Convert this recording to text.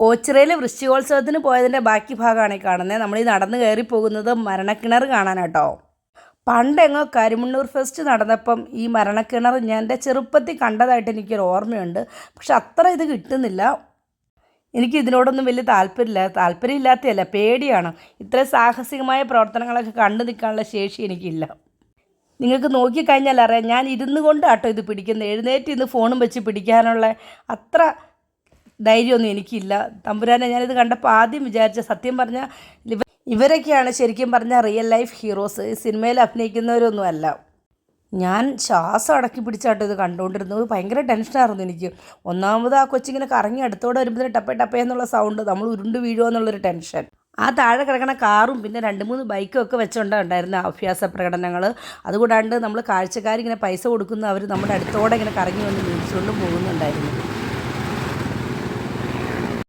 ഓച്ചിറയിൽ വൃശ്ചികോത്സവത്തിന് പോയതിൻ്റെ ബാക്കി ഭാഗമാണ് ഈ കാണുന്നത്. നമ്മൾ ഈ നടന്ന് കയറി പോകുന്നത് മരണക്കിണർ കാണാനാട്ടോ. പണ്ടെങ്ങോ കരിമണ്ണൂർ ഫെസ്റ്റ് നടന്നപ്പം ഈ മരണക്കിണർ ഞാൻ എൻ്റെ ചെറുപ്പത്തിൽ കണ്ടതായിട്ട് എനിക്കൊരു ഓർമ്മയുണ്ട്. പക്ഷെ അത്ര ഇത് കിട്ടുന്നില്ല. എനിക്ക് ഇതിനോടൊന്നും വലിയ താല്പര്യമില്ലാത്തതല്ല, പേടിയാണ്. ഇത്ര സാഹസികമായ പ്രവർത്തനങ്ങളൊക്കെ കണ്ടു നിൽക്കാനുള്ള ശേഷി എനിക്കില്ല. നിങ്ങൾക്ക് നോക്കിക്കഴിഞ്ഞാൽ അറിയാം, ഞാൻ ഇരുന്ന് കൊണ്ടാട്ടോ ഇത് പിടിക്കുന്നത്. എഴുന്നേറ്റ് ഇന്ന് ഫോണും വെച്ച് പിടിക്കാനുള്ള അത്ര ധൈര്യമൊന്നും എനിക്കില്ല. തമ്പുരാനെ, ഞാനിത് കണ്ടപ്പോൾ ആദ്യം വിചാരിച്ച, സത്യം പറഞ്ഞാൽ ഇവരൊക്കെയാണ് ശരിക്കും പറഞ്ഞാൽ റിയൽ ലൈഫ് ഹീറോസ്. ഈ സിനിമയിൽ അഭിനയിക്കുന്നവരൊന്നും അല്ല. ഞാൻ ശ്വാസം അടക്കി പിടിച്ചാട്ടോ ഇത് കണ്ടുകൊണ്ടിരുന്നത്. ഭയങ്കര ടെൻഷനായിരുന്നു എനിക്ക്. ഒന്നാമത് ആ കൊച്ചിങ്ങനെ കറങ്ങി അടുത്തോടെ വരുമ്പോൾ ടപ്പേ ടപ്പേ എന്നുള്ള സൗണ്ട്, നമ്മൾ ഉരുണ്ട് വീഴുമോ എന്നുള്ളൊരു ടെൻഷൻ. ആ താഴെ കിടക്കണ കാറും പിന്നെ 2-3 ബൈക്കും ഒക്കെ വെച്ചുകൊണ്ടുണ്ടായിരുന്ന അഭ്യാസ പ്രകടനങ്ങൾ. അതുകൂടാണ്ട് നമ്മൾ കാഴ്ചക്കാരിങ്ങനെ പൈസ കൊടുക്കുന്ന അവർ നമ്മുടെ അടുത്തോടെ ഇങ്ങനെ കറങ്ങി വന്ന് മേടിച്ചുകൊണ്ടും പോകുന്നുണ്ടായിരുന്നു.